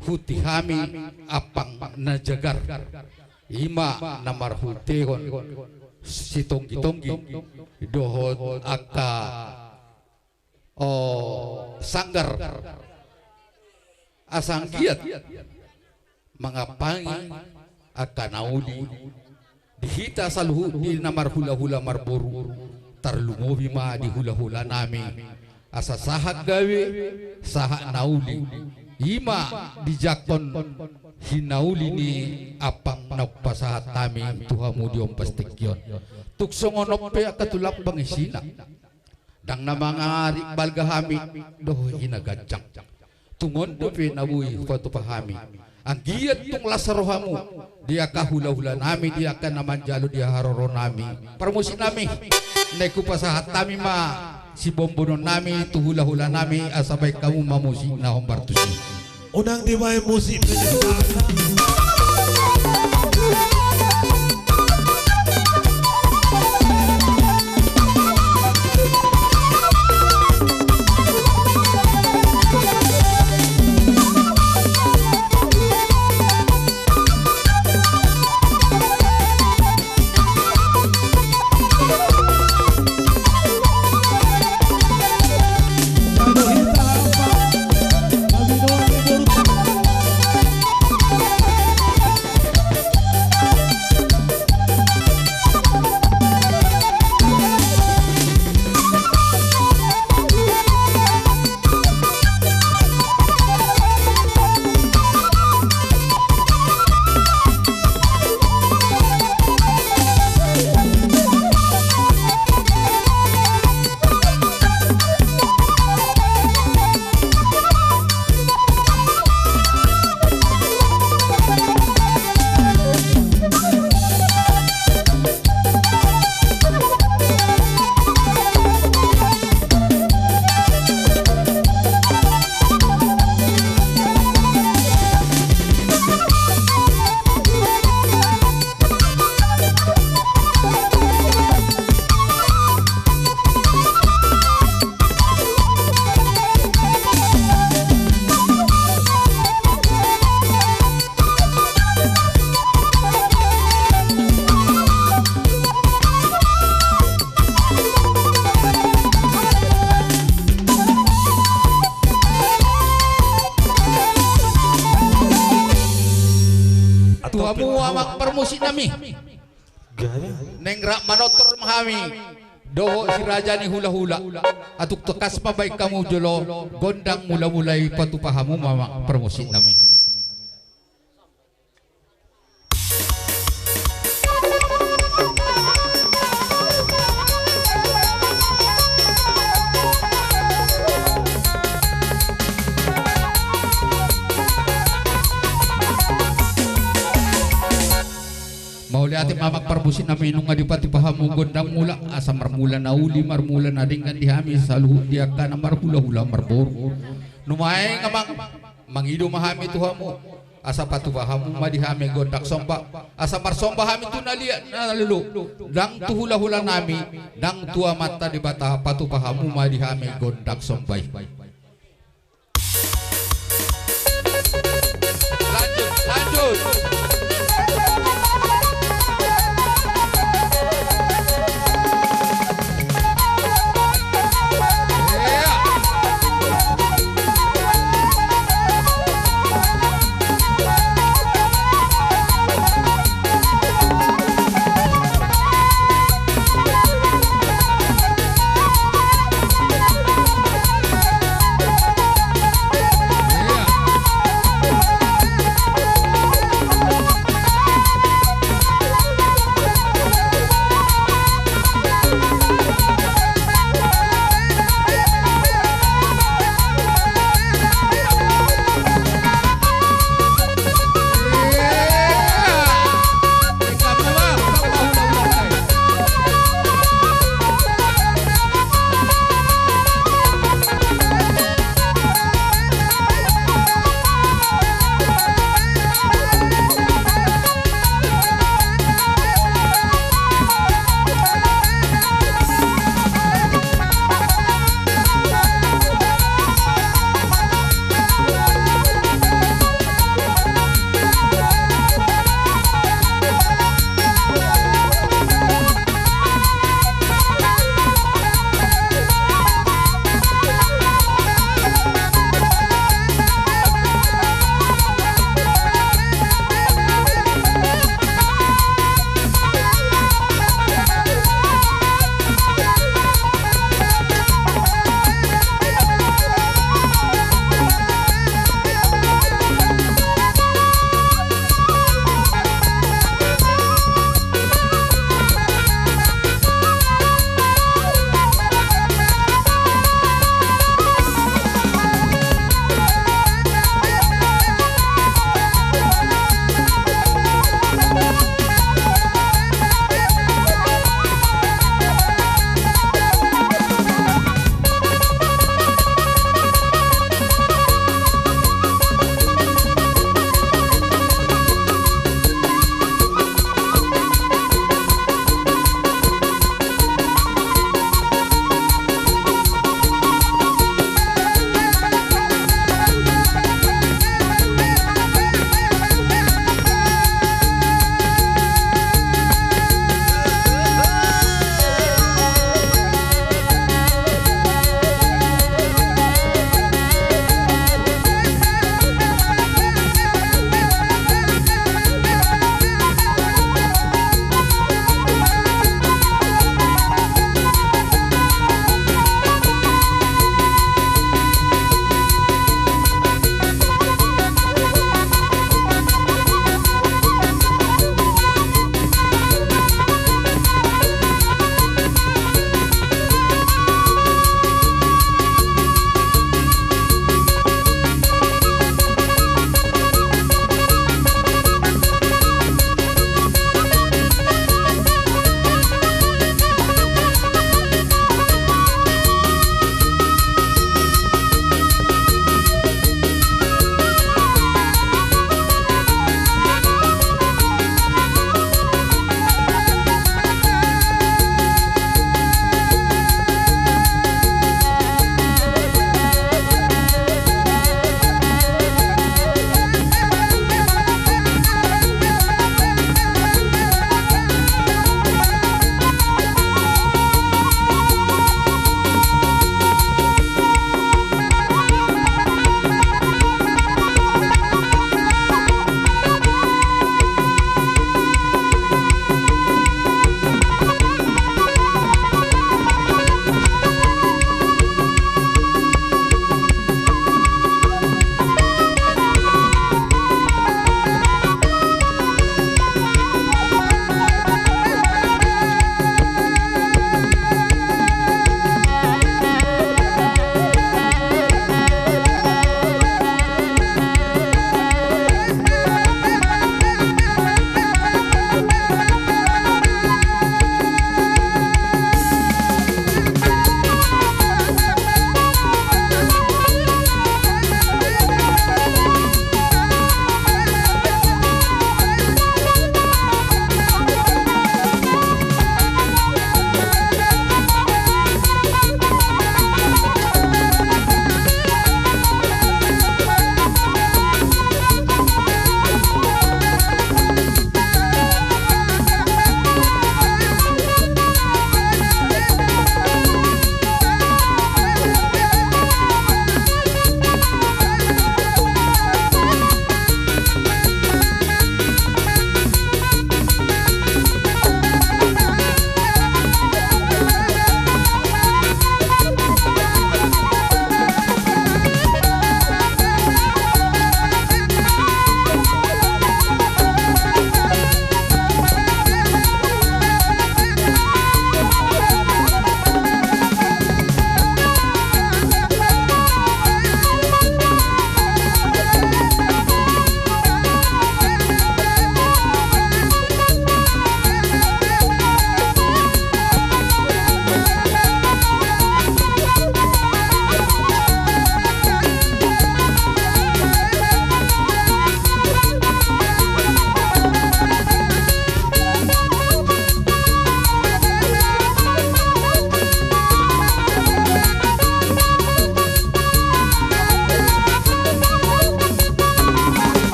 Huti hami apang najagar ima namar huti kon si tonggi dohot aka sanggar asang giat mangapangi aka nauli dihita salhu di namar hula-hula marboru tarlumobi ma di hula-hula nami asa sahak gawe sahak nauli ima dijakon hinauli ni apang napasahat tami tuhamu diom pastikyon tuksongonope akatulak pangisina dang namangari balgahami doh hinagajang tungon dope nabuhi patupahami ang giyat tung lasarohamu dia kahula-hula nami dia kan naman jalo dia haroro nami permusin nami neku pasahat tami ma si bombonon nami tu hula-hula nami asabay kamu mamusik na hombartusi unang dimay musik permusik nami nengrak manotor mahami doho si raja ni hula-hula atuk tekas pa baik kamu jolo gondang mula-mulai patupahamu mama permusik nami ati mamak perbusin nami nung adipati pahamu gondang mula asa marmula nauli marmula nading kan dihami saluhu dia kana marhula-hula marbor numay ngamang mangido mahami tuhamu asa patu pahamu madihami gondak somba asa marsomba hami tu nalian nalulu dang tuhula-hula nami dang tua mata di bata patu pahamu madihami gondak sombay